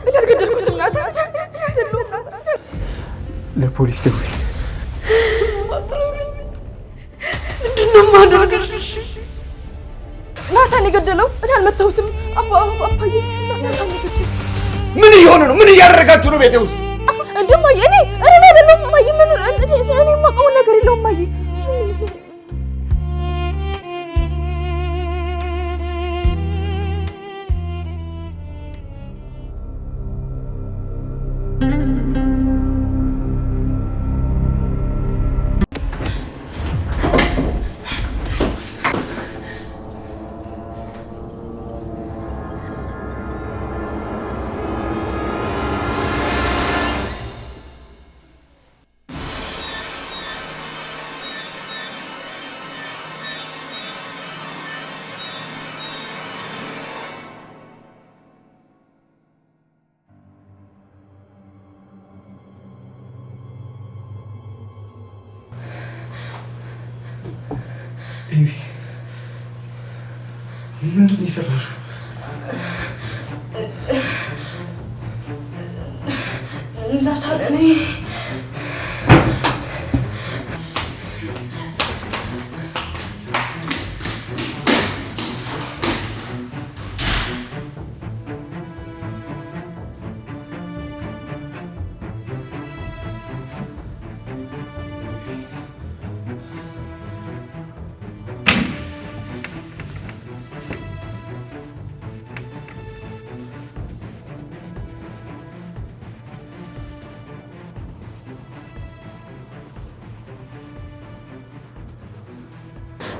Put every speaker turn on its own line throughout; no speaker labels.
እኔ አልገደልኩትም ናታን። እኔ አይደለሁም ናታን።
ለፖሊስ ደውል።
ምንድን ነው የማደርግሽ? ናታን የገደለው እኔ አልመታሁትም። አባዬ ናታን የገደለው።
ምን እየሆነ ነው? ምን እያደረጋችሁ ነው ቤቴ ውስጥ?
እንደማዬ እኔ አይደለሁም እማዬ። እኔ የማውቀውን ነገር የለውም እማዬ።
ኤቢ ምንድን ነው የሰራሽው?
ናታን እኔ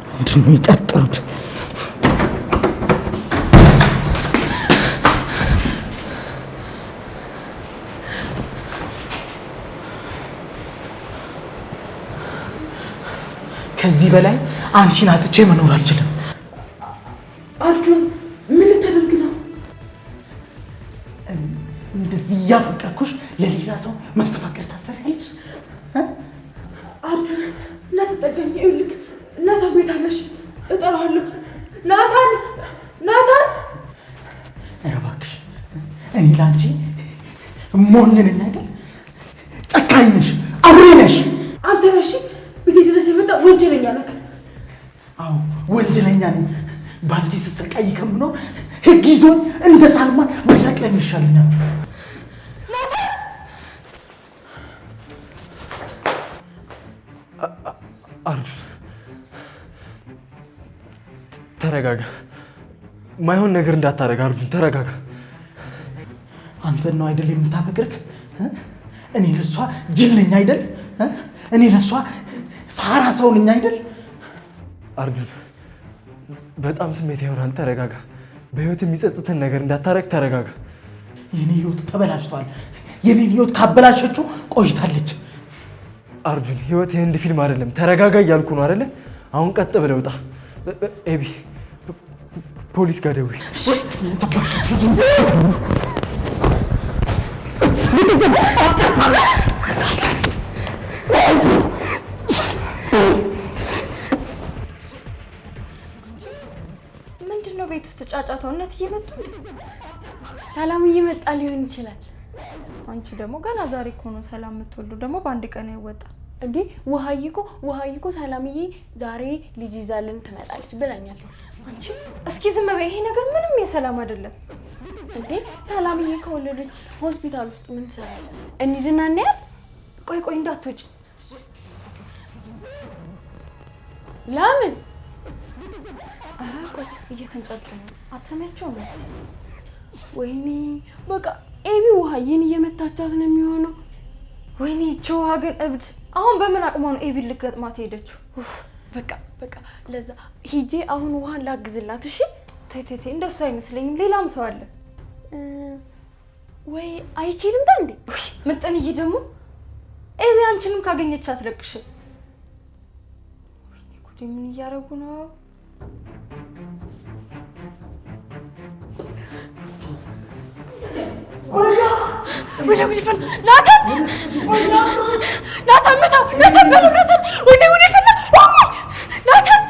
ምንድን ነው የቀቀሉት? ከዚህ በላይ አንቺን አጥቼ መኖር አልችልም።
አርጁን ምን ልታደርግ ነው?
እንደዚህ እያፈቀርኩሽ ለሌላ ሰው ማስተፋቀር ታሰሪያለሽ?
አርጁን እናትጠጋኝ። ይኸውልህ ናታን ቤት አለሽ፣ እጠራዋለሁ። ናታን ናታን!
ኧረ እባክሽ እኔ ለአንቺ ሞኝ ነኝ አይደል? ጨካኝ ነሽ፣ አውሬ ነሽ።
አንተ ነሽ ቤቴ ድረስ የመጣ ወንጀለኛ ነህ።
አዎ ወንጀለኛ ነኝ። በአንቺ ስትሰቃይ ከምኖር ህግ ይዞኝ እንደ ሳልማን በሰቅለኝ ይሻለኛል። አርጁን ተረጋጋ። ማይሆን ነገር እንዳታረግ አርጁን ተረጋጋ። አንተን ነው አይደል የምታፈቅርክ? እኔ ለሷ ጅል ነኝ አይደል? እኔ ለሷ ፋራ ሰው ነኝ አይደል? አርጁን በጣም ስሜት ይሆናል። ተረጋጋ። በህይወት የሚጸጽትን ነገር እንዳታረግ ተረጋጋ። የኔ ህይወት ተበላሽቷል። የኔን ህይወት ካበላሸችው ቆይታለች። አርጁን ህይወት የህንድ ፊልም አይደለም። ተረጋጋ እያልኩ ነው አይደለ? አሁን ቀጥ ብለህ ውጣ። ኤቢ ፖሊስ ጋር ደውይ።
ምንድነው ቤት ውስጥ ጫጫታው? እነት እየመጡ
ሰላም እየመጣ ሊሆን ይችላል።
አንቺ ደግሞ ገና ዛሬ እኮ ነው ሰላም የምትወልዱ። ደግሞ በአንድ ቀን አይወጣ
እንዴ? ውሃዬ እኮ ሰላምዬ ዛሬ ልጅ ይዛልን ትመጣለች ብላኛለች።
አንቺ እስኪ ዝም በይ። ይሄ ነገር ምንም የሰላም አይደለም
እንዴ። ሰላምዬ ከወለደች ሆስፒታል ውስጥ ምን ትሰራለች? እንሂድና እናያት።
ቆይ እንዳትወጪ።
ለምን?
ኧረ ቆይ እየተንጫጩ ነው። አትሰሚያቸውም?
ወይኔ በቃ ኤቢ ውሃዬን እየመታቻት ነው የሚሆነው።
ወይኔ ይህች ውሃ ግን እብድ። አሁን በምን አቅሟ ነው ኤቢን ልትገጥማት ሄደችው?
በቃ ለዛ ሂጄ አሁን ውሃን ላግዝላት። እሺ
ተይ እንደሱ አይመስለኝም። ሌላም ሰው አለ
ወይ? አይችልም እንዴ?
ምጥንዬ ደግሞ ኤቢ አንቺንም ካገኘች አትለቅሽም። ወይኔ ጉዴ! ምን እያደረጉ ነው? ወይኔ ጉዴ! ፈላ ናታን መታው። ናታን በለው ናታን! ወይኔ ጉዴ! ፈላ ናታን!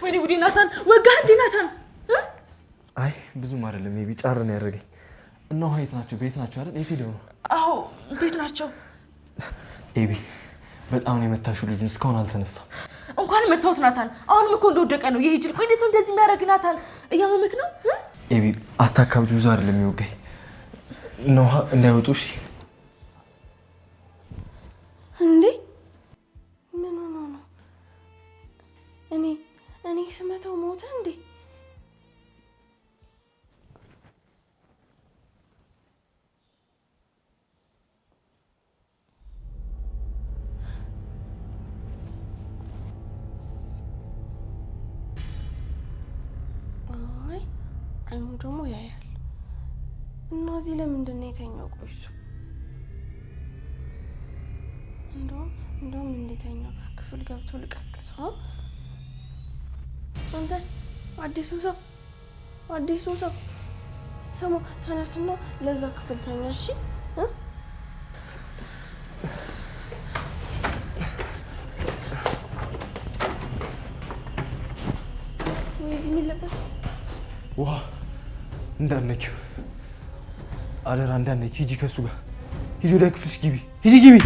ወይኔ ጉዴ ናታን ወጋህ እንዴ ናታን?
አይ ብዙም አይደለም ሜቢ ጫር ነው ያደረገኝ። እና ሀይት ናቸው ቤት ናቸው አይደል? የት ሄደው ነው?
አዎ ቤት ናቸው።
ኤቢ በጣም ነው የመታሽው ልጁን እስካሁን አልተነሳም።
እንኳን መታወት ናታን አሁንም እኮ እንደወደቀ ነው ይሄ ጅል። ቆይ እንዴት ነው እንደዚህ የሚያደርግ ናታን? እያመመክ ነው?
ኤቢ አታካብጁ ብዙ አይደለም የሚወጋኝ ነው እንዳይወጡ እሺ።
እንዴ ምን ሆኖ ነው? እኔ ስመታው ሞተ እንዴ? አይኑ ደግሞ ያያል። እና እዚህ ለምንድን ነው የተኛው? ቆይሱ እንደውም እንዴተኛው ክፍል ገብቶ ልቀስቅሰው። አንተ አዲሱ ሰው ሰማ ተነስና ለዛ ክፍል ተኛ እሺ። ወይስ የሚለበት
ውሃ እንዳነኪው አደራ እንዳነኪ። ሂጂ ከሱ ጋር ሂጂ፣ ወደ ክፍልሽ ግቢ። ሂጂ ግቢ።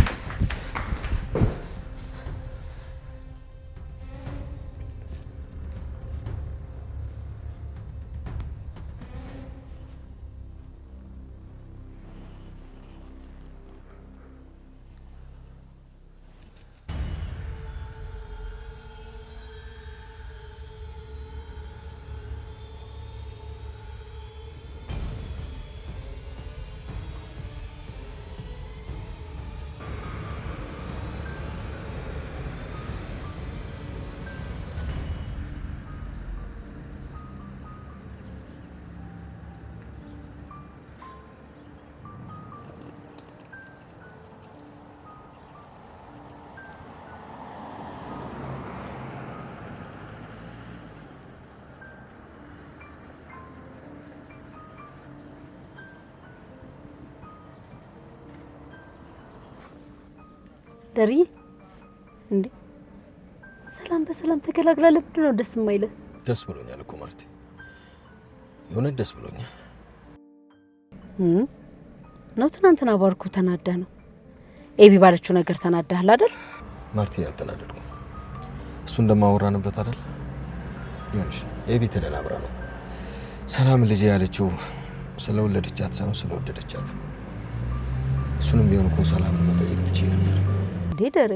ደሪ እንዴ ሰላም በሰላም ተገላግላ ለምንድን ነው ደስ የማይልህ?
ደስ ብሎኛል እኮ ማርቲ፣ የሆነ ደስ ብሎኛል።
ነው ትናንትና ባርኩ ተናዳ ነው ኤቢ ባለችው ነገር ተናዳሃል አይደል?
ማርቲ ያልተናደድኩ እሱ እንደማወራንበት አይደል? ይሁንሽ ኤቢ ተደናብራ ነው ሰላም ልጅ ያለችው ስለወለደቻት ሳይሆን ስለወደደቻት። እሱንም ቢሆን እኮ ሰላም መጠየቅ ትችይ ነበር።
እንዴ ደሬ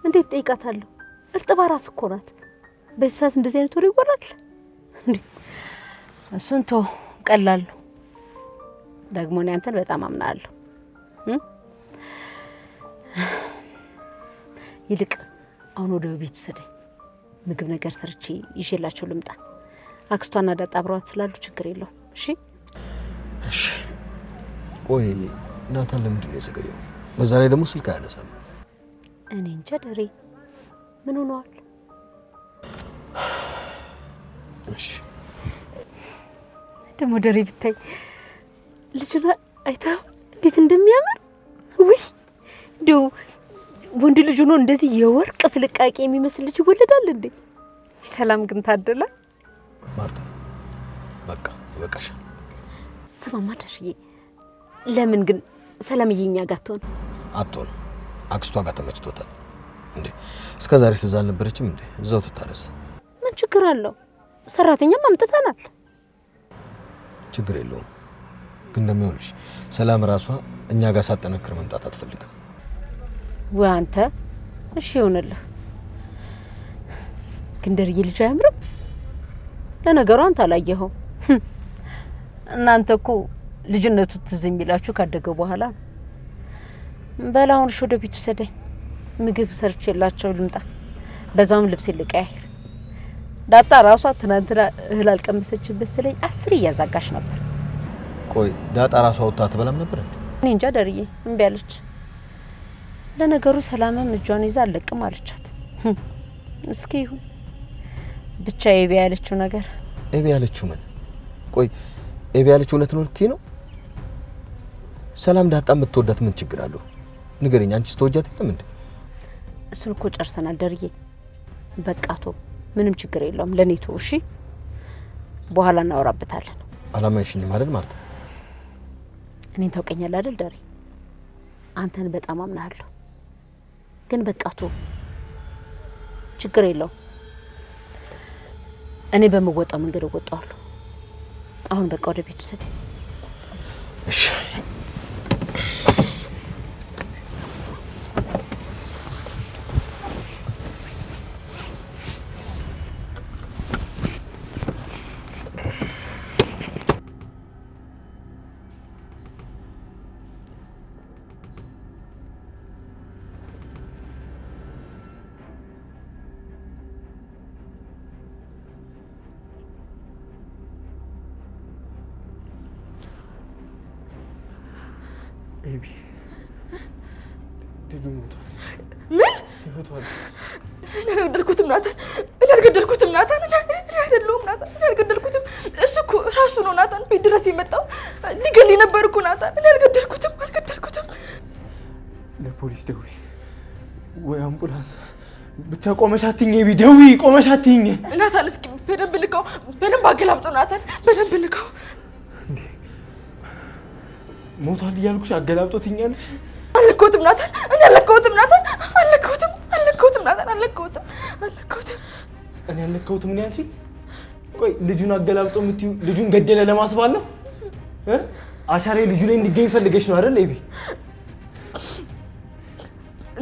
እንዴት ጠይቃታለሁ? እርጥባ ራስ እኮ ናት። በዚህ ሰዓት እንደዚህ አይነት ወሬ ይወራል እንዴ? እሱን ተው ቀላል ነው። ደግሞ እኔ አንተን በጣም አምናለሁ። ይልቅ አሁን ወደ ቤቱ ሰደኝ፣ ምግብ ነገር ሰርቼ ይዤላቸው ልምጣ። አክስቷና ዳጣ አብረዋት ስላሉ ችግር የለውም። እሺ
እሺ። ቆይ ናታን ለምንድን ነው የዘገየው? በዛ ላይ ደግሞ ስልክ አያነሳም።
እኔ እንጃ ደሬ ምን ሆኗል?
እሺ
ደግሞ ደሬ ብታይ ልጅና አይታ እንዴት እንደሚያምር ውይ! እንደው ወንድ ልጅ ነው እንደዚህ የወርቅ ፍልቃቄ የሚመስል ልጅ ይወለዳል እንዴ? ሰላም ግን ታደለ።
ማርታ በቃ ይበቃሻል።
ስማማ ደርዬ፣ ለምን ግን ሰላምዬ እኛ ጋር
አትሆን? አክስቷ ጋር ተመችቶታል እንዴ? እስከዛሬ ስዛ አልነበረችም እንዴ? እዛው ትታረስ።
ምን ችግር አለው? ሰራተኛም አምጥተናል።
ችግር የለውም። ግን እንደሚሆንሽ ሰላም ራሷ እኛ ጋር ሳጠነክር መምጣት አትፈልግም።
ወይ አንተ እሺ ይሆንልህ። ግን ደርዬ ልጅ አያምርም? ለነገሩ አንተ አላየኸው። እናንተ እኮ ልጅነቱ ትዝ የሚላችሁ ካደገ በኋላ። በላውን ወደ ቤቱ ሰደኝ፣ ምግብ ሰርቼላቸው ልምጣ። በዛውም ልብስ ልቀያየር። ዳጣ ራሷ ትናንትና እህል አልቀመሰችበት ስለኝ 10 እያዛጋሽ ነበር።
ቆይ ዳጣ ራሷ ወጣ ተበላም ነበር እንዴ?
እኔ እንጃ ደርዬ እምቢ አለች። ለነገሩ ሰላምም እጇን ይዛ አለቅም አለቻት። እስኪ ይሁን ብቻ ኤቢ ያለችው ነገር።
ኤቢ ያለችው ምን? ቆይ ኤቢ ያለችው እውነት ነው ልትይ ነው? ሰላም ዳጣ የምትወዳት ምን ችግር አለው? ንገረኝ። አንቺስ ተወጃት የለም እንዴ?
እሱን እኮ ጨርሰናል ደርዬ። በቃቶ ምንም ችግር የለውም። ለኔ ተው እሺ። በኋላ እናወራበታለን።
አላመንሽኝም አይደል ማርታ?
እኔን ታውቀኛለህ አይደል ዳሪ? አንተን በጣም አምናለሁ። ግን በቃ ተው፣ ችግር የለውም። እኔ በመወጣው መንገድ እወጣለሁ። አሁን በቃ ወደ ቤቱ ሰደ።
እሺ
ኤቢ ልጁ ሞቷል።
ምን?
ሞቷል።
እኔ አልገደልኩትም ናታን፣ እኔ አልገደልኩትም ናታን፣ እኔ አይደለሁም ናታን፣ እኔ አልገደልኩትም። እሱ እኮ ራሱ ነው ናታን ቤት ድረስ የመጣው ሊገለኝ ነበር እኮ ናታን፣ እኔ አልገደልኩትም።
ለፖሊስ ደውይ ወይ አምቡላንስ ብቻ። ቆመሽ አትይኝ ኤቢ፣ ደውይ ቆመሽ አትይኝ
ናታን። እስኪ በደንብ ንካው፣ በደንብ አገላብጦ ናታን፣ በደንብ ንካው።
ሞቷል እያልኩሽ አገላብጦትኛለሽ።
አልለካሁትም ናታን፣ እኔ አልለካሁትም ናታን፣ አልለካሁትም ናታን፣ አልለካሁትም።
እኔ አልለካሁትም ምን ያልሽኝ? ቆይ ልጁን አገላብጦ የምትይው ልጁን ገደለ ለማስባል ነው? አሻሬ ልጁ ላይ እንዲገኝ ፈልገሽ ነው አይደል ኤቢ?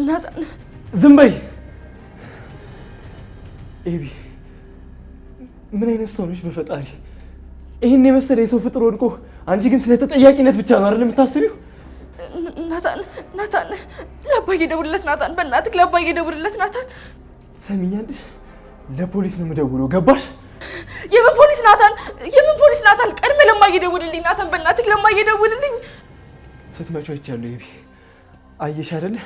ናታን
ዝም በይ ኤቢ። ምን አይነት ሰው ነሽ በፈጣሪ? ይሄን የመሰለ የሰው ፍጥሮ ወድቆ አንቺ ግን ስለ ተጠያቂነት ብቻ ነው አይደል የምታስቢው?
ናታን ለአባዬ ደውልለት ናታን፣ በእናትህ ለአባዬ ደውልለት ናታን።
ትሰሚኛለሽ? ለፖሊስ ነው የምደውለው ገባሽ?
የምን ፖሊስ ናታን? የምን ፖሊስ ናታን? ቀድሜ ለማዬ ደውልልኝ ናታን፣ በእናትህ ለማዬ ደውልልኝ።
ስትመጪ አይቻለሁ ኤቢ። አየሽ አይደለ?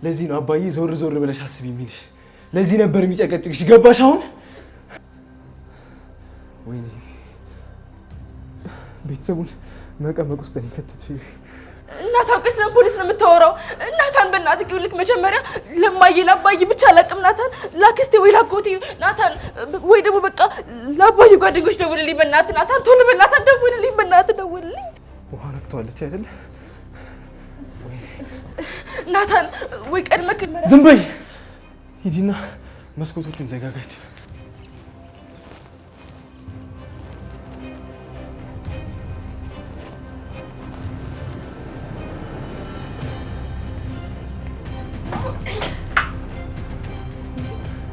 ለዚህ ነው አባዬ ዞር ዞር ብለሽ አስቢ የሚልሽ። ለዚህ ነበር የሚጨቀጭቅሽ ገባሽ? አሁን ወይኔ ቤተሰቡን መቀመቅ ውስጥ ነው የከተትሽው።
እናት አውቀሽ ስለ ፖሊስ ነው የምታወራው? ናታን በእናትህ ይኸውልህ፣ መጀመሪያ ለማዬ ለአባዬ ብቻ አላውቅም ናታን፣ ላክስቴ ወይ ላጎቴ ናታን፣ ወይ ደግሞ በቃ ለአባዬ ጓደኞች ደውልልኝ በእናትህ ናታን፣ ቶሎ በል ናታን፣ ደውልልኝ በእናትህ ደውልልኝ።
ውሃ ነክቷለች አይደለ
ናታን? ወይ ቀድመህ
ዝም በይ ሂጂና መስኮቶቹን ዘጋጋቸው።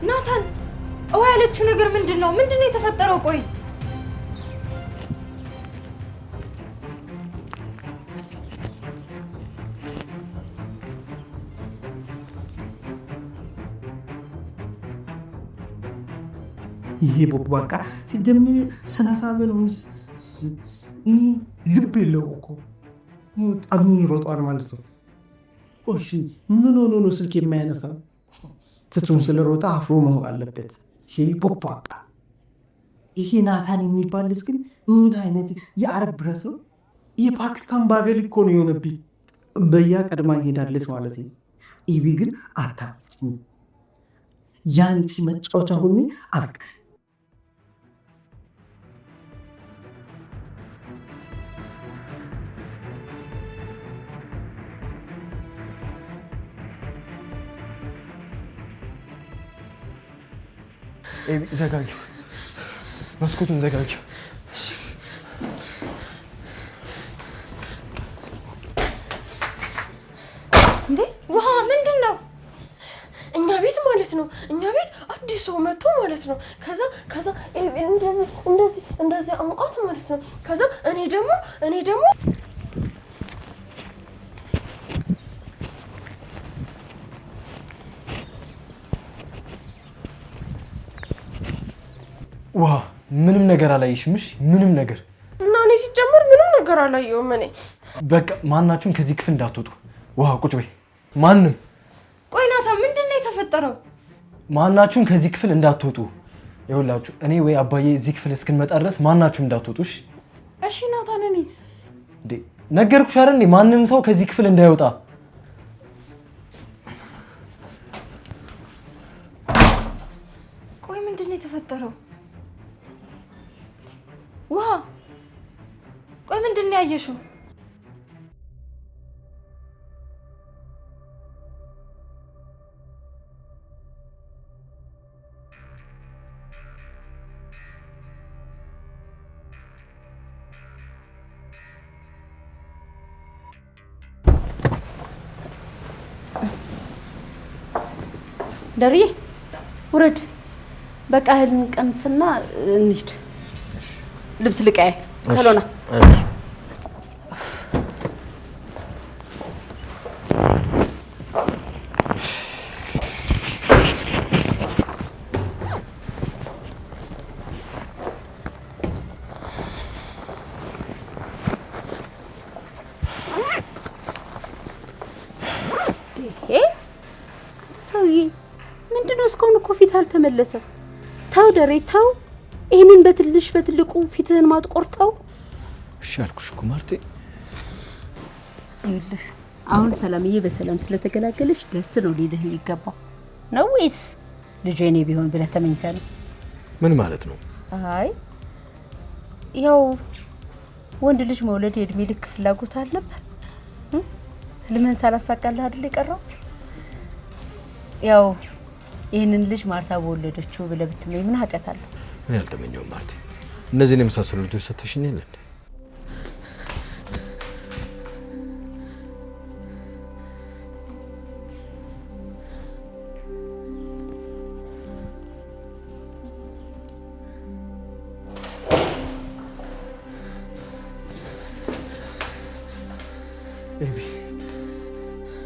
ናታን እዋ ያለችው ነገር ምንድን ነው? ምንድን ነው የተፈጠረው? ቆይ
ይሄ ቦባቃ ሲጀምር ስናሳበ ነው። ይሄ ልብ የለው እኮ ጣም ይሮጣል ማለት ነው። እሺ ምን ሆኖ ነው ስልክ የማያነሳው? ትቱን ስለሮጣ አፍሮ መሆን አለበት። ይሄ ቦባቃ። ይሄ ናታን የሚባል ልጅ ግን ምን አይነት የአረብ ብረት ነው? የፓኪስታን ባገል እኮ ነው የሆነብኝ። በያ ቀድማ ሄዳለች ማለት ነው። ኢቢ ግን አታውቅም። ያንቺ መጫወቻ ሆኜ አበቃ።
ዘጋጊው፣ መስኮቱን ዘጋጊው።
እንዴ ውሃ ምንድን ነው? እኛ ቤት ማለት ነው። እኛ ቤት አዲስ ሰው መጥቶ ማለት ነው። ከዛ እንደዚህ አሙቃት ማለት ነው። ከዛ እኔ ደግሞ
ውሃ ምንም ነገር አላየሽምሽ? ምንም ነገር
እና እኔ ሲጀምር ምንም ነገር አላየሁም። እኔ
በቃ ማናችሁም ከዚህ ክፍል እንዳትወጡ። ውሃ ቁጭ በይ። ማንም
ቆይ ናታን ምንድን ነው የተፈጠረው?
ማናችሁም ከዚህ ክፍል እንዳትወጡ። ይኸውላችሁ እኔ ወይ አባዬ እዚህ ክፍል እስክንመጣ ድረስ ማናችሁም እንዳትወጡ።
እሺ ናታን እኔስ
እንዴ ነገርኩሽ አይደል? ማንም ሰው ከዚህ ክፍል እንዳይወጣ።
ቆይ ምንድን ነው
ምንድነው የተፈጠረው? ውሃ ቆይ ምንድነው ያየሽው?
ደርዬ ውረድ። በቃ እህልን ቀምስና እንሂድ። ልብስ ልቀያይ ከሎና ሰውዬ ምንድነው? እስካሁን እኮ ፊት አልተመለሰም። ተው ደሬ ተው። ይሄንን በትልሽ በትልቁ ፊትህን ማጥቆርጠው።
እሺ አልኩሽ እኮ ማርቴ።
ይኸውልህ አሁን ሰላምዬ በሰላም ስለተገላገለሽ ደስ ነው ሊልህ የሚገባው ነው ወይስ ልጄ እኔ ቢሆን ብለህ ተመኝተህ ነው?
ምን ማለት ነው?
አይ ያው ወንድ ልጅ መውለድ የእድሜ ልክ ፍላጎት አልነበር? ህልምህን ሳላሳካልህ አይደል የቀረሁት? ያው ይህንን ልጅ ማርታ በወለደችው ብለህ ብትመኝ ምን ኃጢአት አለው?
እኔ አልተመኘውም ማርቴ። እነዚህን የመሳሰሉ ልጆች ሰተሽኝ የለ እንዴ?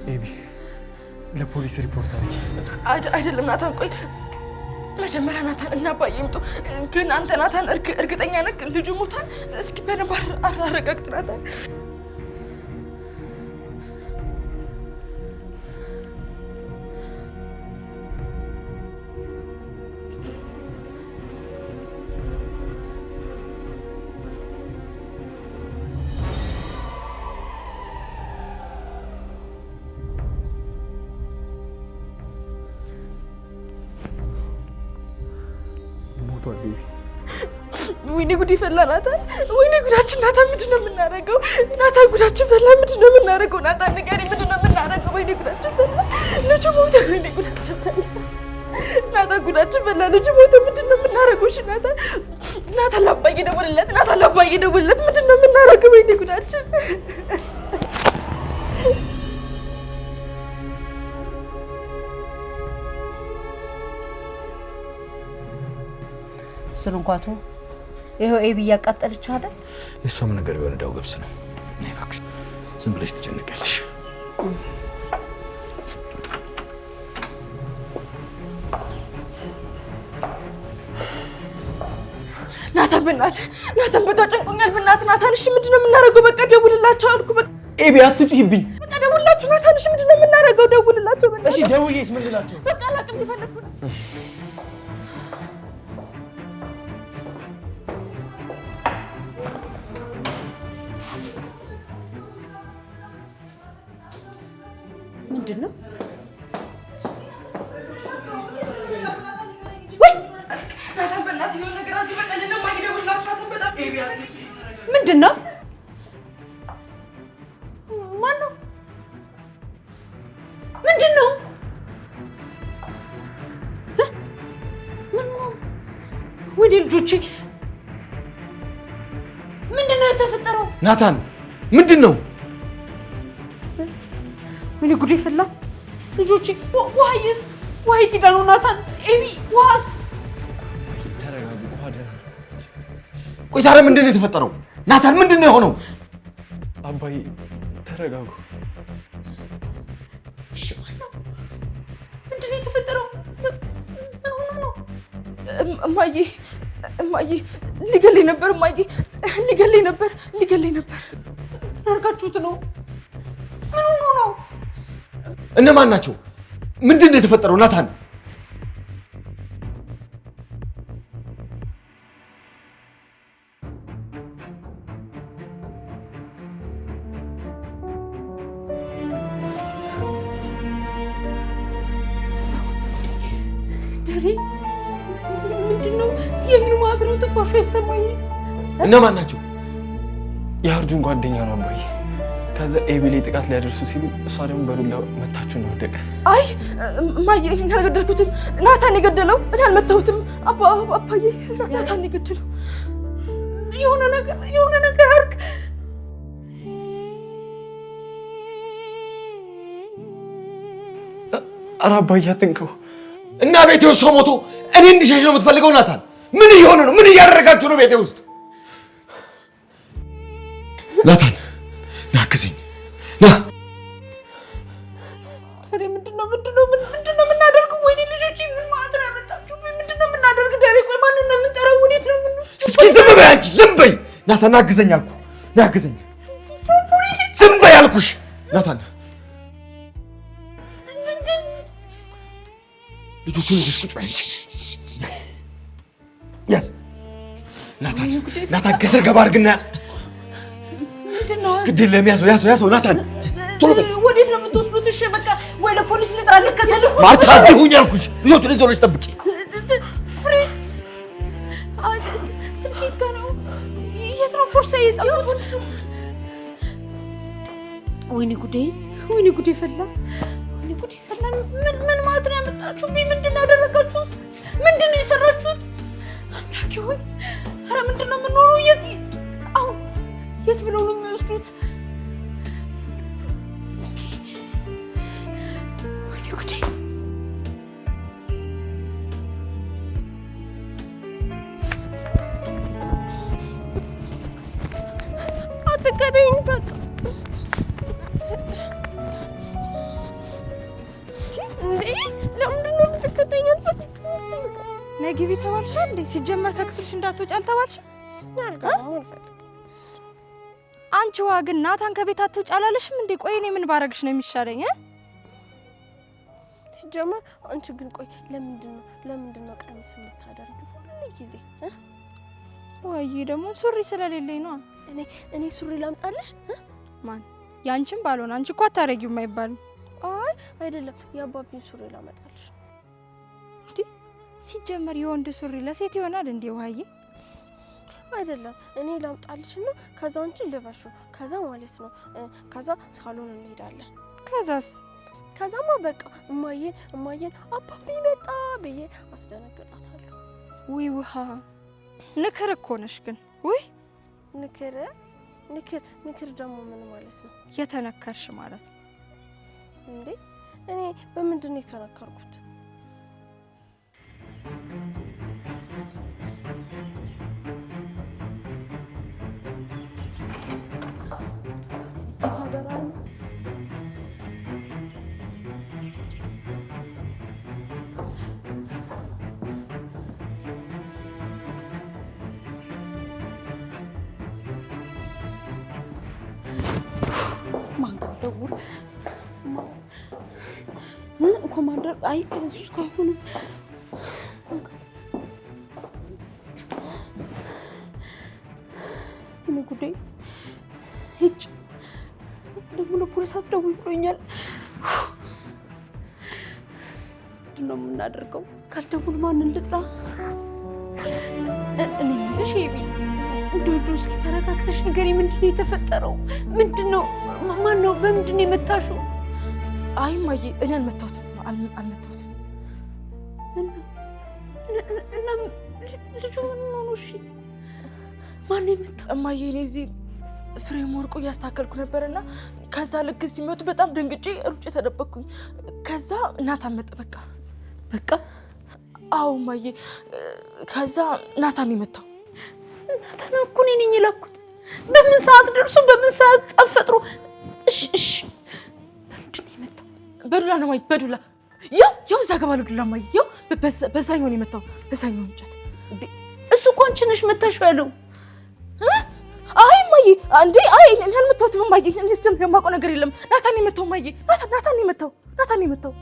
ኤቢ ለፖሊስ ሪፖርት
አይደለም ናታን፣ ቆይ መጀመሪያ ናታን እና አባዬ ይምጡ። ግን አንተ ናታን እርግጠኛ ነህ ልጁ ሞቷል? እስኪ በደንብ አረጋግጥ ናታን። ወይኔ ጉድ ይፈላ ናታን፣ ወይኔ ጉዳችን ናታን፣ ምንድን ነው የምናደርገው? ናታን ጉዳችን ፈላ፣ ምንድን ነው የምናደርገው? ናታን ንገሪኝ፣ ምንድን ነው የምናደርገው? ወይኔ ጉዳችን ፈላ፣ ልጁ ሞተ። ወይኔ ጉዳችን ፈላ ናታን፣ ጉዳችን ፈላ፣ ልጁ ሞተ። ምንድን ነው የምናደርገው? እሺ ናታን፣ ናታን ለአባዬ ደውልለት፣ ናታን ለአባዬ ደውልለት። ምንድን ነው የምናደርገው? ወይኔ ጉዳችን።
እሱን እንኳን ተው። ይኸው ኤቢ እያቃጠለች አይደል?
የእሷም ነገር ቢሆን እዳው ገብስ ነው። ነይ እባክሽ፣ ዝም ብለሽ ትጨነቂያለሽ።
ናታን በእናትህ፣ ናታን በቃ ጨንቆኛል። በእናትህ ናታን፣ እሺ ምንድን ነው የምናደርገው? በቃ ደውልላቸው አልኩ። በቃ
ኤቢ አትጩሂብኝ።
በቃ ደውልላችሁ ናታን፣ እሺ ምንድን ነው የምናደርገው? ደውልላቸው በእናትህ።
እሺ ደውዬስ ምን ልላቸው?
በቃ አላውቅም፣ እየፈለኩ ነው።
ምንድን ነው?
ወይ ናታን በእናትህ የሆነ ነገር አድርግ። በቃ ለማዬ ደውልላችሁ ናታን። በጣም
ምንድን ነው? ማን ነው? ምንድን ነው? ምን ነው? ወደ ልጆቼ ምንድን ነው የተፈጠረው?
ናታን ምንድን ነው?
ምን ጉድ ይፈላ ልጆቼ። ውሃዬስ? ውሃ የት ሄዳ ነው? ናታን፣ ኤቢ፣ ውሃስ?
ቆይ ታዲያ ምንድን ነው የተፈጠረው? ናታን ምንድን ነው የሆነው?
አባዬ ተረጋጉ።
ምንድን ነው የተፈጠረው? ምን ሆኖ ነው? እማዬ ሊገለኝ ነበር። እማዬ ሊገለኝ ነበር።
ያርጋችሁት ነው? ምን ሆኖ ነው?
እነማን ናቸው? ምንድን ነው የተፈጠረው? ናታን
ደሬ ምንድን
ምንድነው? የምን ማለት ነው? ትንፋሹ አይሰማኝም።
እነማን ናቸው?
የአርጁን ጓደኛ ነው አባዬ። ከዛ ኤቢሌ ጥቃት ሊያደርሱ ሲሉ እሷ ደግሞ በዱላ መታችሁ ነው ወደቀ።
አይ እማዬ እኔ አልገደልኩትም፣ ናታን የገደለው። እኔ አልመታሁትም አባዬ፣ ናታን የገደለው። የሆነ ነገር አድርግ።
ኧረ አባዬ አትንከው።
እና ቤቴ ውስጥ ሰው ሞቶ እኔ እንድሸሽ ነው የምትፈልገው? ናታን ምን እየሆነ ነው? ምን እያደረጋችሁ ነው ቤቴ ውስጥ? ናታን ና አግዘኝ ና።
ዳሬ ምንድነው የምናደርገው? ወይኔ ልጆች ምን ማለት ነው ያመጣችሁ? ምንድነው የምናደርግ? ዳሬ ቆይ ማንን ነው የምንጠራው? ወዴት ነው የምንወስደው?
እስኪ ዝም በይ አንቺ፣ ዝም በይ ናታን። ና አግዘኝ አልኩ፣ ና አግዘኝ። ዝም በይ አልኩሽ ናታን። ልጆቹን ይዘሽ ቁጭ በይ። ያዝ ናታን፣ ከስር ገባ አድርግና ያዝ።
ምንድነው?
ግድ የለም ያዘው ናታን፣ ቶሎ በል።
ወዴት ነው የምትወስዱት? እሺ በቃ ወይ ለፖሊስ ልጥራልህ። ከተልኩ
ማርታ አትሁኝ አልኩሽ። ልጆቹን ይዘው ልጅ ጠብቂ።
ስልኬት ጋር ነው። የት ነው ፎርሳ የጠሩት? ወይኔ ጉዴ ፈላ። ምን ማለት ነው ያመጣችሁብኝ? ምንድን ነው ያደረጋችሁት? ምንድን ነው የሰራችሁት? አምላኬ ሆይ፣ ኧረ ምንድን ነው የምንሆነው? የት ብለው ነው የሚወስዱት? ስልኬ፣ ወይኔ ጉዴ። አትከተይኝ በቃ። እንዴ ለምንድን ነው የምትከተይኝ? ነይ ግቢ ተባልሽ እንዴ? ሲጀመር ከክፍልሽ እንዳትወጪ አልተባልሽም? አንቺ ዋ ግን ናታን ከቤት አትውጭ አላለሽም እንዴ? ቆይ እኔ ምን ባረግሽ ነው የሚሻለኝ?
ሲጀመር አንቺ ግን ቆይ ለምንድን ነው ቀሚስ የምታደርጊው ሁሉ ጊዜ?
ወይ ደግሞ ሱሪ ስለሌለኝ ነው።
እኔ ሱሪ ላምጣልሽ?
ማን ያንቺም ባልሆነ አንቺ እኮ አታረጊውም አይባልም።
አይ አይደለም፣ የአባቢን ሱሪ ላመጣልሽ።
እንዴ ሲጀመር የወንድ ሱሪ ለሴት ይሆናል እንዴ? ውሃዬ
አይደለም፣ እኔ ላምጣልሽ ነው። ከዛ አንቺ ልበሹ። ከዛ ማለት ነው ከዛ ሳሎን እንሄዳለን።
ከዛማ
በቃ እማዬን አባቢ መጣ ብዬ አስደነግጣታለሁ።
ውይ ውሃ ንክር እኮ ነሽ ግን። ውይ
ንክር ደግሞ ምን ማለት ነው?
የተነከርሽ ማለት ነው
እንዴ? እኔ በምንድን ነው የተነከርኩት?
ኮማንደር አይ እሱ ካሁን እኔ ጉዳይ ሂጭ ደግሞ ለፖሊስ አትደውል ብሎኛል። ምንድን ነው የምናደርገው? ካልደውል ማንን ልጥራ? እኔ የምልሽ ዱዱ እስኪ ተረጋግተሽ ንገሪኝ። ምንድን ነው የተፈጠረው? ምንድን ነው ማን ነው? በምንድን ነው የመታሽው?
አይ እማዬ እኔ አልመታሁትም።
እና ልጁ ምን ሆኖ? እሺ ማን ነው የመታው?
እማዬ እኔ እዚህ ፍሬም ወርቁ እያስተካከልኩ ነበርና ከዛ ልክ ሲመጡ በጣም ደንግጬ ሩጬ ተደበቅኩኝ። ከዛ ናታን መጣ። በቃ አዎ እማዬ። ከዛ ናታን የመታው።
ናታን እኮ እኔ ነኝ የላኩት። በምን ሰዓት ደርሶ በምን ሰዓት ጠፈጥሮ? እሺ በምንድን ነው የመታው?
በዱላ ነው እማዬ፣ በዱላ ያው እዛ ገባለ ዱላ እማዬ። ያው በዛኛው ነው የመታው፣ በዛኛው እንጨት።
እሱ እኮ አንቺ ነሽ መታሽው ያለው።
አይ እማዬ እንዴ እኔ አልመታሁትም እማዬ። እኔ እስከም የማውቀው ነገር የለም። ናታን የመታው እማዬ፣ ናታን የመታው።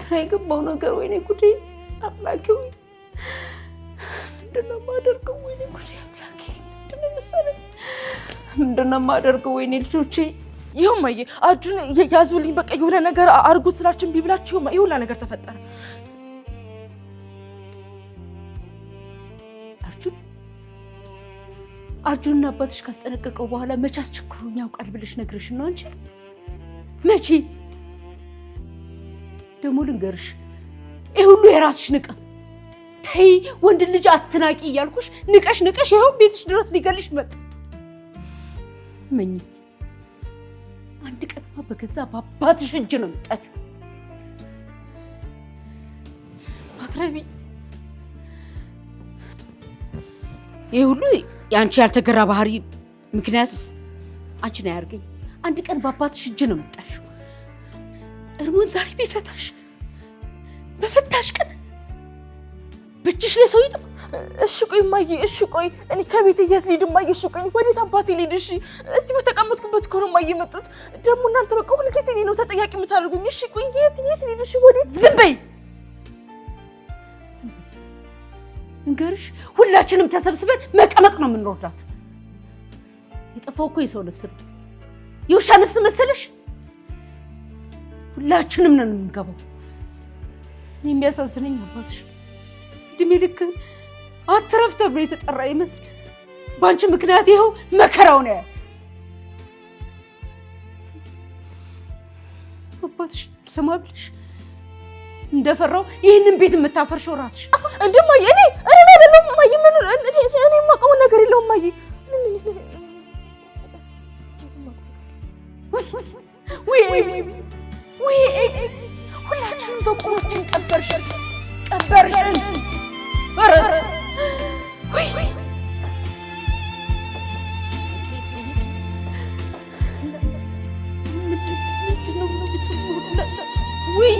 ግራ የገባው ነገር። ወይኔ ጉዴ አምላኬ፣ ምንድን ነው የማደርገው? ወይኔ ጉዴ አምላኬ፣ ምንድን ነው የማደርገው? ወይኔ ልጆቼ፣
ይኸው እማዬ አጁን ያዙልኝ። በቃ የሆነ ነገር አድርጉት ስላችን ቢብላችሁ ይኸው ሁላ ነገር ተፈጠረ።
አርጁንና አባትሽ ካስጠነቀቀው በኋላ መቼ አስቸግሮኝ ያውቃል ብለሽ ነግረሽ ነው አንቺ? መቼ ደግሞ ልንገርሽ፣ ይሄ ሁሉ የራስሽ ንቀት። ተይ ወንድ ልጅ አትናቂ እያልኩሽ ንቀሽ ይኸው ቤትሽ ድረስ ሊገልሽ መጣ። መኝ አንድ ቀንማ በገዛ በአባትሽ እጅ ነው የምጠፊው። ማትረቢ ይሄ ሁሉ የአንቺ ያልተገራ ባህሪ ምክንያት አንቺን አያርገኝ። አንድ ቀን በአባትሽ እጅ ነው የምጠፊው። እርሙን ዛሬ ቢፈታሽ በፈታሽ ቀን ብቻሽ ለሰው ይጥፋ።
እሺ ቆይ እማዬ፣ እሺ ቆይ እኔ ከቤት የት ልሂድ እማዬ? እሺ ቆይ ወዴት አባቴ ልሂድ? እሺ እዚህ በተቀመጥኩበት እኮ ነው እማዬ የመጡት። ደግሞ እናንተ በቃ ሁልጊዜ እኔ ነው ተጠያቂ የምታደርጉኝ። እሺ ቆይ የት ልሂድ? እሺ ወዴት?
ዝም በይ እንገርሽ፣ ሁላችንም ተሰብስበን መቀመቅ ነው የምንወርዳት። የጠፋው እኮ የሰው ነፍስ ነው። የውሻ ነፍስ መሰለሽ? ሁላችንም ነን የምንገባው። እኔ የሚያሳዝነኝ አባትሽ እድሜ ልክ አትረፍ ተብሎ የተጠራ ይመስል በአንቺ ምክንያት ይኸው መከራው ነው ያለ። አባትሽ ስማ ብለሽ እንደፈራው ይህንን ቤት የምታፈርሸው ራስሽ
እንደማዬ። እኔ አይደለሁም እማዬ። ምን እኔ የማውቀው ነገር የለውም እማዬ።
ወይ ሁላችንም በቁማችን ቀበርሽን። ኧረ ወይ ምንድን ነው ወይ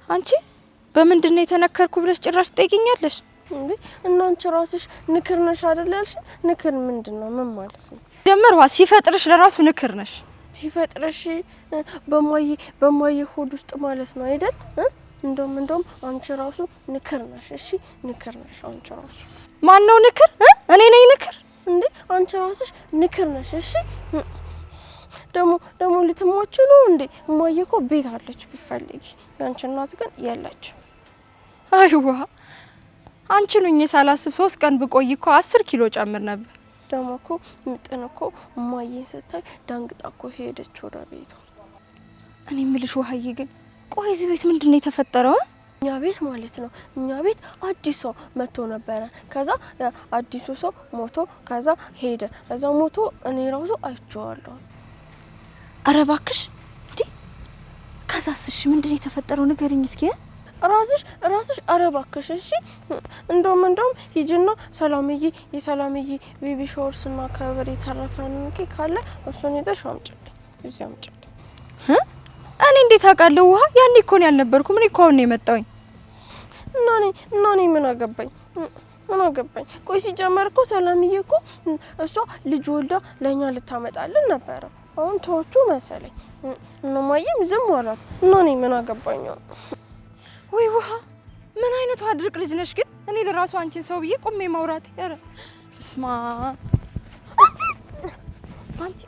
አንቺ በምንድን ነው የተነከርኩ ብለሽ ጭራሽ ትጠይቂኛለሽ እንዴ? እና አንቺ ራስሽ ንክር ነሽ አይደል ያልሽ? ንክር ምንድነው? ምን ማለት ነው?
ጀመርዋ ሲፈጥርሽ ለራሱ ንክር ነሽ።
ሲፈጥርሽ በማዬ ሆድ ውስጥ ማለት ነው አይደል? እንደውም አንቺ ራሱ ንክር ነሽ። እሺ ንክር ነሽ አንቺ ራሱ።
ማን ነው ንክር? እኔ ነኝ ንክር
እንዴ? አንቺ ራስሽ ንክር ነሽ። እሺ ደግሞ ልትሞች ነው እንዴ? እማዬ እኮ ቤት አለች ብትፈልጊ፣ ያንቺ እናት ግን የለች።
አይዋ አንቺ ነኝ ሳላስብ 3 ቀን ብቆይ እኮ 10 ኪሎ ጨምር ነበር።
ደግሞ እኮ ምጥን እኮ እማዬን ስታይ ዳንግጣ እኮ ሄደች ወደ ቤቷ።
እኔ የምልሽ ውሀዬ ግን ቆይ እዚህ ቤት ምንድን ነው የተፈጠረው?
እኛ ቤት ማለት ነው እኛ ቤት አዲስ ሰው መጥቶ ነበረ። ከዛ አዲሱ ሰው ሞቶ ከዛ ሄደ። ከዛ ሞቶ እኔ ራሱ አይቼዋለሁ።
ኧረ እባክሽ እንዴ! ከዛስ እሺ ምንድን ነው የተፈጠረው? ንገሪኝ እስኪ።
ራስሽ ኧረ እባክሽ እሺ። እንደውም ሂጂና የሰላምዬ ቤቢ ሻወር ስናከብር የተረፈን ኬክ ካለ እሱን ይዘሽ አምጪልኝ፣ እዚህ አምጪልኝ።
እኔ እንዴት አውቃለሁ ውሃ? ያኔ እኮ ነው ያልነበርኩም። እኔ እኮ አሁን ነው የመጣሁኝ።
እና እኔ ምን አገባኝ? ቆይ ሲጀመር እኮ ሰላምዬ እኮ እሷ ልጅ ወልዳ ለእኛ ልታመጣልን ነበረ። አሁን ተወቹ መሰለኝ። እነማዬም ዝም አሏት። እና እኔ ምን አገባኝ?
ወይ ውሃ ምን አይነቱ አድርቅ ልጅ ነሽ ግን! እኔ ለራሱ አንቺን ሰው ብዬ ቆሜ ማውራት። ኧረ በስመ አብ! አንቺ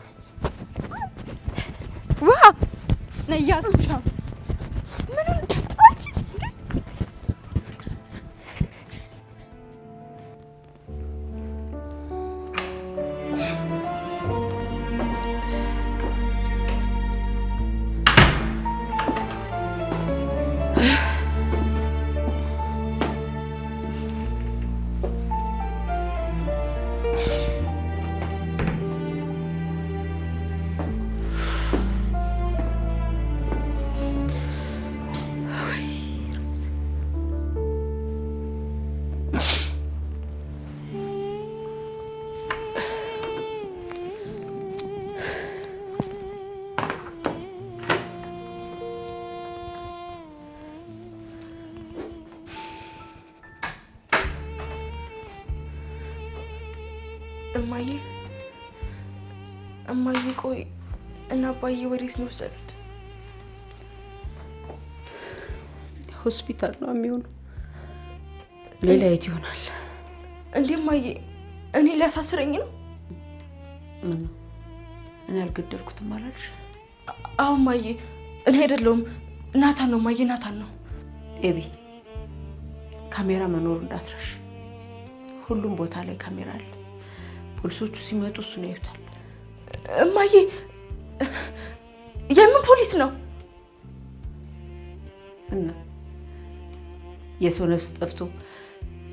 ውሃ ነይ ያዝኩሽ። ምን እንደጣች
እማዬ ቆይ እና አባዬ ወዴት ነው የወሰዱት?
ሆስፒታል ነው የሚሆነው። ሌላ የት ይሆናል?
እንዴ እማዬ፣ እኔ ሊያሳስረኝ ነው?
ምን ነው እኔ አልገደልኩትም አላልሽ?
አዎ እማዬ፣ እኔ አይደለሁም ናታን ነው እማዬ፣ ናታን ነው።
ኤቢ ካሜራ መኖሩ እንዳትረሽ። ሁሉም ቦታ ላይ ካሜራ አለ። ፖሊሶቹ ሲመጡ እሱን ያዩታል።
እማዬ፣ የምን ፖሊስ ነው?
እና የሰው ነፍስ ጠፍቶ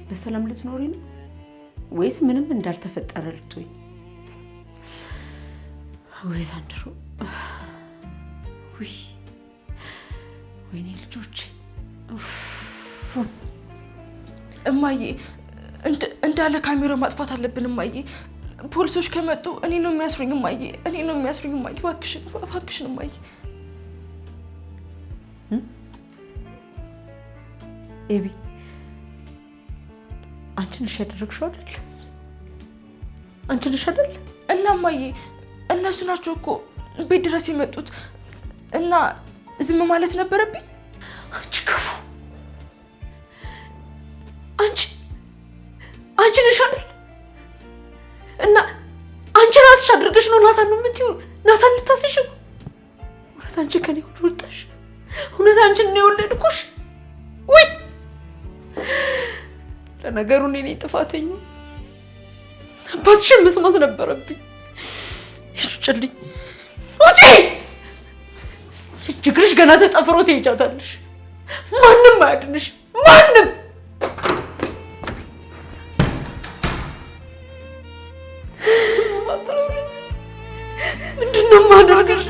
በሰላም ልትኖሪ ነው ወይስ ምንም እንዳልተፈጠረ ልትሆኝ? ወይ ዘንድሮ! ወይኔ ልጆች!
እማዬ፣ እንዳለ ካሜራ ማጥፋት አለብን እማዬ። ፖሊሶች ከመጡ እኔ ነው የሚያስሩኝ እማዬ፣ እኔ ነው የሚያስሩኝ እማዬ። እባክሽን እማዬ።
ኤቢ አንቺ ነሽ ያደረግሽው አይደል? አንቺ ነሽ አይደል?
እና እማዬ እነሱ ናቸው እኮ ቤት ድረስ የመጡት እና ዝም ማለት ነበረብኝ?
አንቺ ክፉ! አንቺ ነሽ አይደል? እና አንቺ ራስሽ አድርገሽ ነው ናታን ነው የምትይው? ናታን ልታስይሽው? እውነት አንቺ ከኔ ሁሉ ወጣሽ? እውነት አንቺ ነው የወለድኩሽ? ወይ ለነገሩ እኔ ነኝ ጥፋተኛ። አባትሽን መስማት ነበረብኝ። ይሽጭልኝ ውጪ! ችግርሽ ገና ተጠፍሮ ትሄጃታለሽ። ማንም አያድንሽ፣ ማንም። ምንድን ነው የማደርግሽ?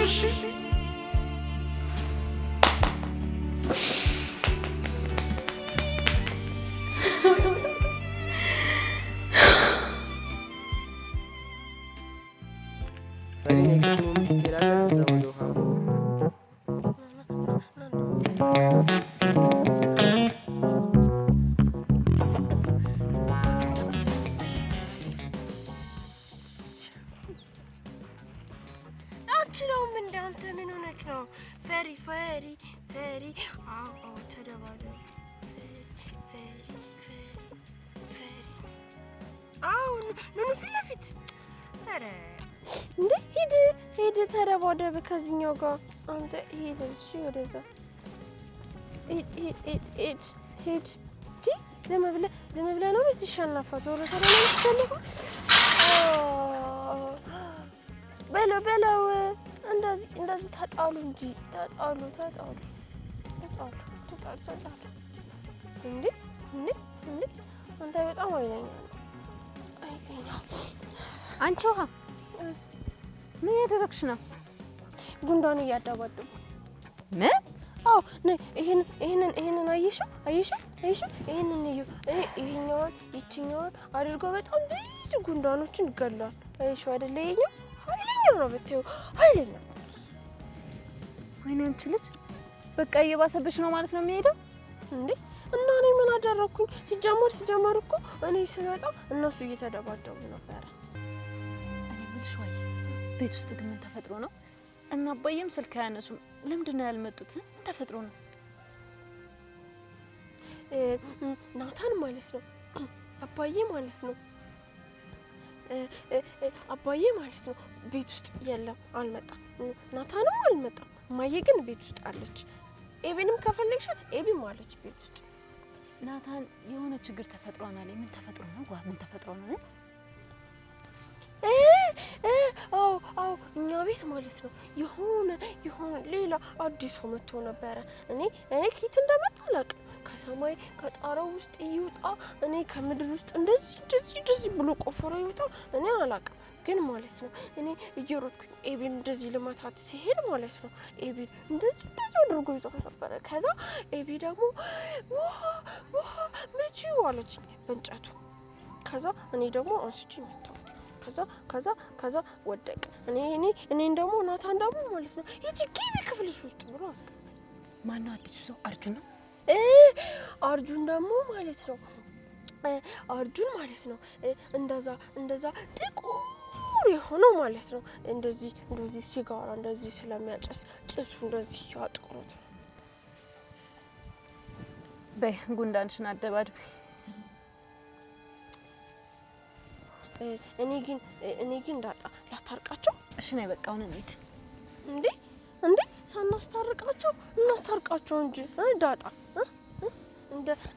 አችለውም እንዳንተ ምን ሆነክ ነው? ፈሪ አዎ ተደባደቡ። አዎ ኑ ፊት ለፊት። ኧረ እንዴ ሂድ ተደባደብ ከዚህኛው ጋር አንተ ሂድ። እሺ ወደዛ ሂድ። ዝም ብለህ ነው ወይስ ይሻናፋት? ወረ ተረለ ይሻናፋ በለው እንደዚህ ተጣሉ እንጂ ተጣሉ እንዴ አንተ በጣም አይለኛ።
አንቺ ውሃ ምን ያደረግሽ ነው?
ጉንዳን እያዳባደቡ።
ምን?
አዎ ይሄንን አየሽው? ይሄንን እዩ። ይሄኛውን ይችኛውን አድርገው በጣም ብዙ ጉንዳኖችን ይገላል። አየሽው አይደለ? ይሄኛው ኃይለኛው ነው ብታዪው፣ ኃይለኛው።
ወይኔ አንቺ ልጅ በቃ እየባሰብሽ ነው ማለት ነው የሚሄደው
እንዴ? እና እኔ ምን አደረኩኝ? ሲጀመር እኮ እኔ ስወጣ እነሱ እየተደባደቡ ነበረ።
እኔ ምልሽ ወይ ቤት ውስጥ ግን ምን ተፈጥሮ ነው? እና አባዬም ስልክ አያነሱም። ለምንድን ነው ያልመጡት? ምን ተፈጥሮ ነው?
ናታን ማለት ነው አባዬ ማለት ነው ቤት ውስጥ የለም፣ አልመጣም። ናታንም አልመጣም። እማዬ ግን ቤት ውስጥ አለች። ኤቢንም ከፈለግሻት ኤቢም አለች ቤት ውስጥ።
ናታን የሆነ ችግር ተፈጥሮናል። ምን ተፈጥሮ ነው? ምን ተፈጥሮ ነው?
አዎ እኛ ቤት ማለት ነው የሆነ ሌላ አዲስ ሰው መጥቶ ነበረ። እኔ ከየት እንደመጣ አላውቅም። ከሰማይ ከጣራው ውስጥ ይውጣ፣ እኔ ከምድር ውስጥ እንደዚህ ብሎ ቆፈሮ ይውጣ፣ እኔ አላውቅም። ግን ማለት ነው እኔ እየሮጥኩኝ ኤቢን እንደዚህ ልመታት ሲሄድ ማለት ነው ኤቢን እንደዚህ አድርጎ ይዞ ነበረ። ከዛ ኤቢ ደግሞ ውሃ መቺው አለችኝ በእንጨቱ። ከዛ እኔ ደግሞ አንስቼ መታሁት። ከዛ ወደቀ። እኔን ደግሞ ናታን ደግሞ ማለት ነው ይቺ ግቢ ክፍልሽ ውስጥ ብሎ አስቀመጠ።
ማነው አዲሱ ሰው? አርጁን ነው።
አርጁን ደግሞ ማለት ነው እንደዛ ጥቁር የሆነው ማለት ነው እንደዚህ ሲጋራ እንደዚህ ስለሚያጨስ ጭሱ እንደዚህ ያጥቁሩት።
በይ ጉንዳንሽን አደባድቢ።
እኔ ግን ዳጣ ላስታርቃቸው።
እሺ ነይ በቃ አሁን እንሂድ።
እንዴ ሳናስታርቃቸው እናስታርቃቸው እንጂ ዳጣ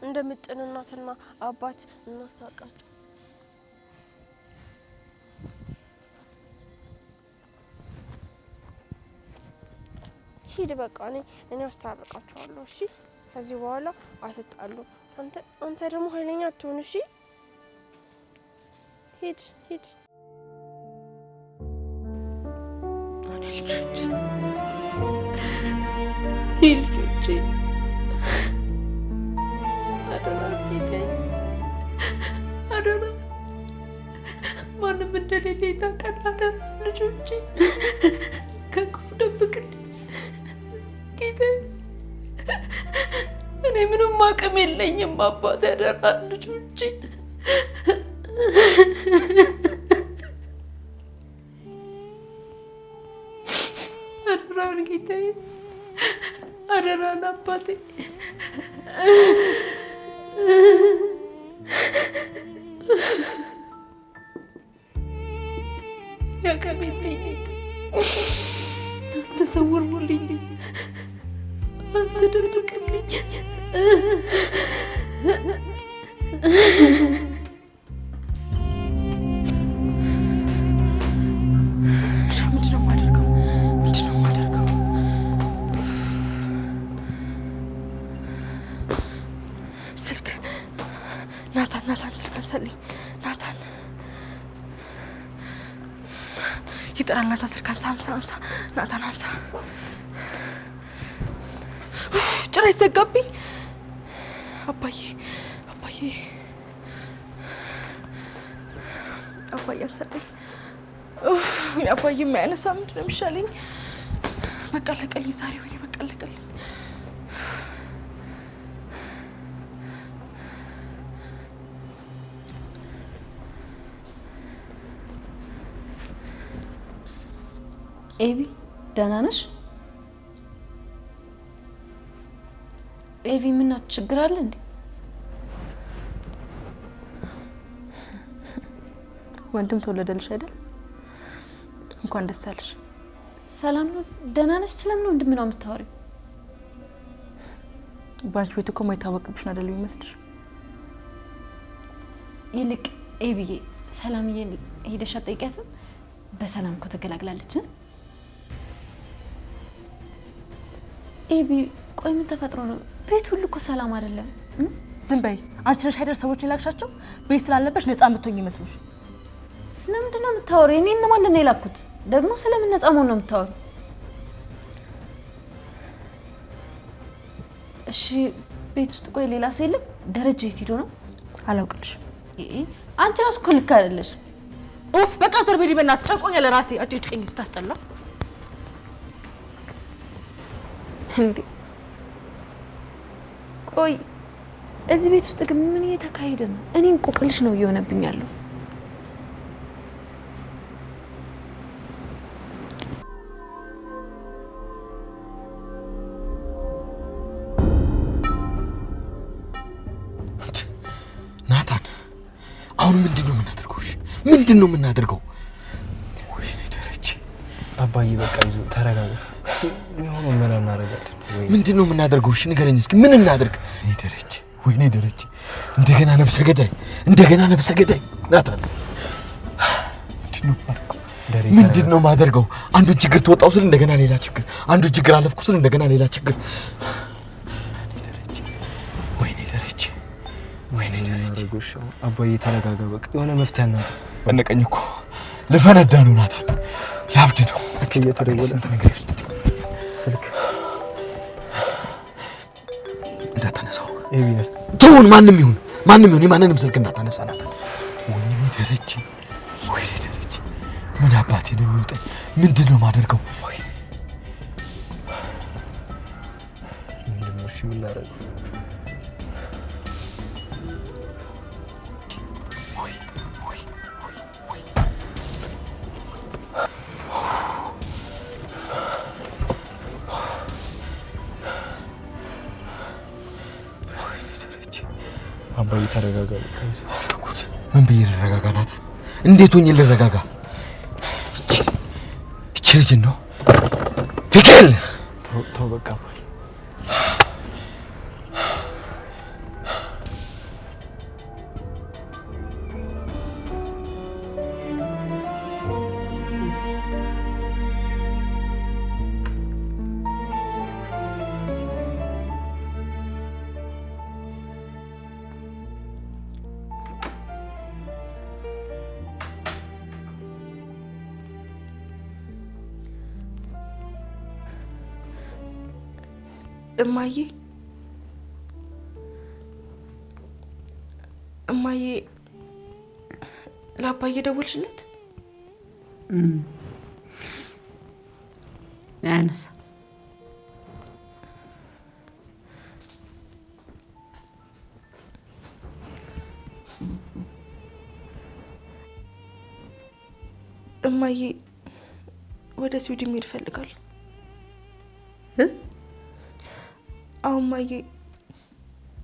እንደ ምጥን እናትና አባት እናስታርቃቸው። ሂድ በቃ እኔ አስታርቃቸዋለሁ። እሺ ከዚህ በኋላ አትጣሉ። አንተ ደግሞ ኃይለኛ አትሆን። እሺ ሂድ ልጆቼ አደራ ጌታዬ፣ አደራ ማንም እንደሌለ ታውቃለህ። አደራ ልጆቼ ከክፉ ደብቅልኝ ጌታዬ። እኔ ምንም አቅም የለኝም አባት። አደራ ልጆቼ አደራን ጌታዬ፣ አደራን አባቴ። ያቀም የለኝም። አንተ ሰውርልኝ፣ አንተ ደብቅልኝ።
ናታን ስልክ አንሳልኝ። ናታን ይጠራል። ናታን ስልክ አንሳ። ናታን አንሳ። ጭራሽ ዘጋብኝ። አባዬ አንሳልኝ። አባዬ የማያነሳ ምንድን ነው የሚሻለኝ? በቃ አለቀልኝ ዛሬ። ወይኔ በቃ አለቀልኝ።
ኤቢ ደህና ነሽ? ኤቢ ምን ችግር አለ እንዴ?
ወንድም ተወለደልሽ አይደል? እንኳን ደስ አለሽ።
ሰላም ነው? ደህና ነሽ? ስለምን ወንድም ነው የምታወሪው?
ባንቺ ቤት እኮ ማይታወቅብሽ አይደል የሚመስልሽ?
ይልቅ ኤቢዬ ሰላምዬ ሄደሽ አትጠይቂያትም? በሰላም እኮ ተገላግላለች። ኤቢ ቆይ ምን ተፈጥሮ ነው? ቤት ሁሉ እኮ ሰላም አይደለም።
ዝም በይ አንቺ ነሽ አይደል ሰዎችን ላክሻቸው? ቤት ስላለበሽ ነፃ የምትሆኝ ይመስልሽ?
ስለምንድን ነው የምታወሪው? እኔ እነማን ነው የላኩት? ደግሞ ስለምን ነፃ መሆን ነው የምታወሪው? እሺ ቤት ውስጥ ቆይ ሌላ ሰው የለም? ደረጃ የት ሄዶ ነው?
አላውቅልሽም።
አንቺ ራስ እኮ ልክ አይደለሽ።
ኡፍ በቃ ዞር በይ በእናትሽ፣ ጨንቆኛል ራሴ። አጭጭቀኝ ስታስጠላ
እንዴ። ቆይ እዚህ ቤት ውስጥ ግን ምን እየተካሄደ ነው? እኔ እንቆቅልሽ ነው እየሆነብኝ ያለው።
ናታን አሁን ምንድነው የምናደርገው? ምንድነው የምናደርገው? ወይኔ ደረጀ።
አባዬ በቃ ይዞ ተረጋጋ። እስቲ የሆነ ምን እናደርጋለን?
ምንድነው የምናደርገው? እሺ ንገረኝ እስኪ ምን እናደርግ? ወይኔ ደረጀ እንደገና ነፍሰ ገዳይ ናታን ምንድነው ማደርገው? አንዱን ችግር ተወጣው ስል እንደገና ሌላ ችግር፣ አንዱን ችግር አለፍኩ ስል እንደገና ሌላ ችግር። ወይኔ ደረጀ
አባዬ ተረጋጋ። በቃ የሆነ መፍትሄ እናት
በነቀኝ እኮ ልፈነዳ ነው ናታን፣ ላብድ ነው።
ስልክ እየተደወለ
ነገር ውስጥ
ስልክ
እንዳታነሳው
ኤቢነር
ተውን። ማንም ይሁን የማንንም ስልክ እንዳታነሳ ናታን። ወይኔ ደረጀ ምን አባቴ ነው የሚወጣኝ? ምንድነው ማደርገው?
ምንድነው እሺ የምናደርገው? አባዬ ተረጋጋ።
ምን ብዬ ልረጋጋ ናታን? እንዴት ሆኜ ልረጋጋ? እቺ ልጅ ነው ፊክል
ተው በቃ አባዬ።
እማዬ ለአባዬ ደወልሽለት?
አያነሳ።
እማዬ ወደ ስዊድን መሄድ እፈልጋለሁ። አሁን እማዬ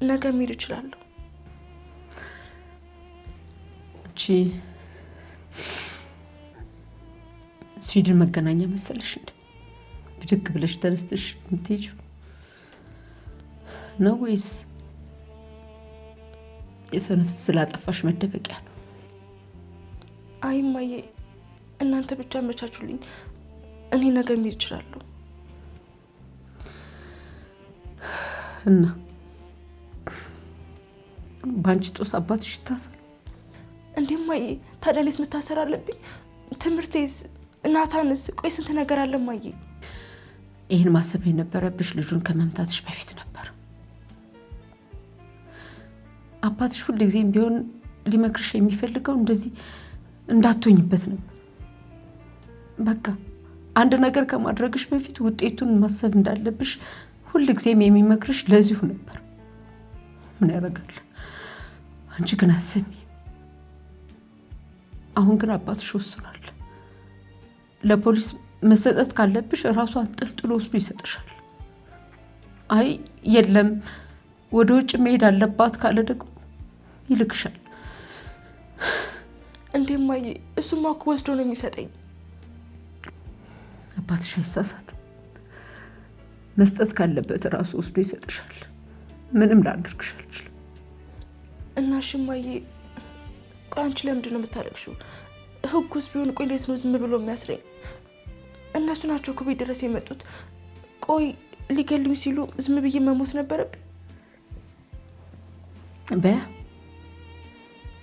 ነገ መሄድ እችላለሁ።
እቺ ስዊድን መገናኛ መሰለሽ እንዴ? ብድግ ብለሽ ተነስተሽ የምትሄጂው ነው ወይስ የሰው ነፍስ ስላጠፋሽ መደበቂያ ነው?
አይ እማዬ እናንተ ብቻ አመቻቹልኝ። እኔ ነገ መሄድ እችላለሁ።
እና ባንቺ ጦስ አባትሽ ይታሰር
እንዴ? እማዬ ታዲያ እኔስ መታሰር አለብኝ? ትምህርቴስ? ናታንስ? ቆይ ስንት ነገር አለ እማዬ።
ይህን ማሰብ የነበረብሽ ልጁን ከመምታትሽ በፊት ነበር። አባትሽ ሁልጊዜም ቢሆን ሊመክርሽ የሚፈልገው እንደዚህ እንዳትሆኝበት ነበር። በቃ አንድ ነገር ከማድረግሽ በፊት ውጤቱን ማሰብ እንዳለብሽ ሁልጊዜም የሚመክርሽ ለዚሁ ነበር። ምን ያደርጋል? አንቺ ግን አሰሚ። አሁን ግን አባትሽ ወስኗል። ለፖሊስ መሰጠት ካለብሽ ራሷን ጥልጥሎ ወስዶ ይሰጥሻል። አይ የለም ወደ ውጭ መሄድ አለባት ካለ ደግሞ ይልክሻል።
እንዴ እማዬ እሱማ እኮ ወስዶ ነው የሚሰጠኝ።
አባትሽ አይሳሳትም። መስጠት ካለበት ራሱ ወስዶ ይሰጥሻል። ምንም ላድርግሽ አልችልም።
እና እሺ እማዬ ቆይ አንቺ ለምንድን ነው የምታለቅሽው? ህጉስ ቢሆን ቆይ እንዴት ነው ዝም ብሎ የሚያስረኝ? እነሱ ናቸው እኮ ቤት ድረስ የመጡት። ቆይ ሊገሉኝ ሲሉ ዝም ብዬ መሞት ነበረብኝ?
በያ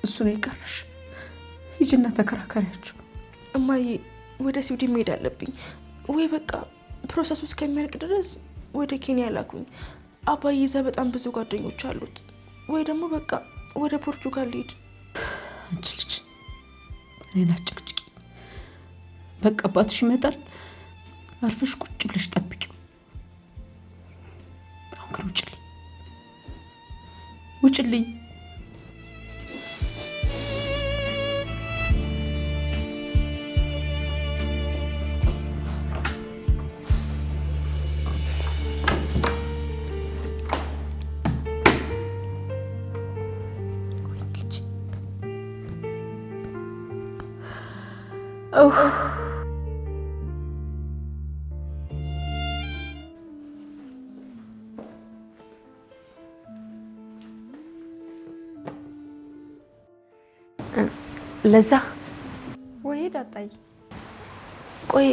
እሱ ነው የቀረሽ። ሂጂና ተከራከሪያቸው።
እማዬ ወደ ስዊድን መሄድ አለብኝ ወይ በቃ ፕሮሰሱ እስከሚያልቅ ድረስ ወደ ኬንያ ላኩኝ። አባዬ እዛ በጣም ብዙ ጓደኞች አሉት። ወይ ደግሞ በቃ ወደ ፖርቹጋል ልሄድ።
አንቺ ልጅ እኔን አጭቅጭቂ። በቃ አባትሽ ይመጣል። አርፈሽ ቁጭ ብለሽ ጠብቂው። አሁን ግን ውጭልኝ፣ ውጭልኝ።
ለዛ
ወይ ዳጣይ፣
ቆይ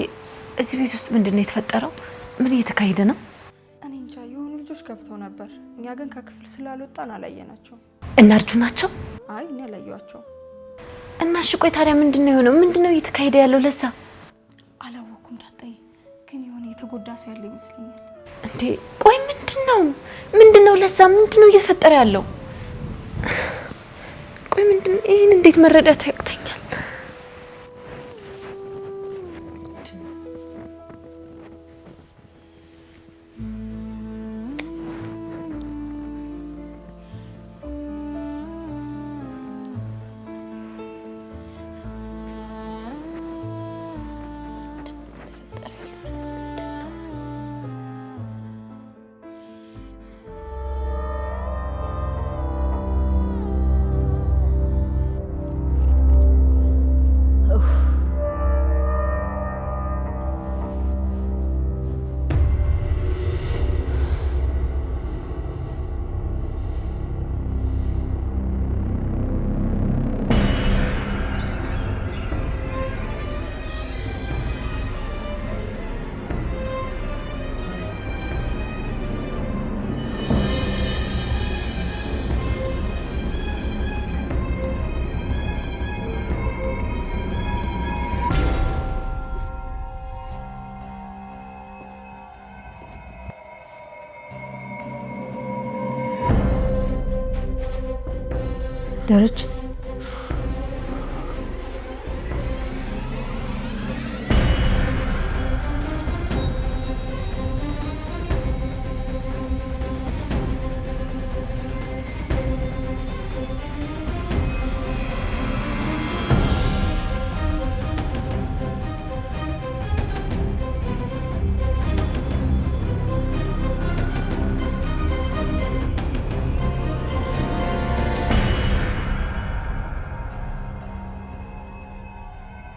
እዚህ ቤት ውስጥ ምንድነው የተፈጠረው? ምን እየተካሄደ ነው?
እኔ እንጃ። የሆኑ ልጆች ገብተው ነበር። እኛ ግን ከክፍል ስላልወጣን አላየናቸው።
እና እርጁ ናቸው?
አይ እኔ አላየኋቸው።
እና እሺ ቆይ ታዲያ ምንድነው የሆነው? ምንድነው እየተካሄደ ያለው? ለዛ
አላወኩም ዳጣይ፣ ግን የሆነ የተጎዳ ሰው ያለ ይመስለኛል።
እንዴ ቆይ ምንድነው ለዛ ምንድነው እየተፈጠረ ያለው? ቆይ ምንድነው? ይሄን እንዴት መረዳት ያቅተኛል? ደረጀ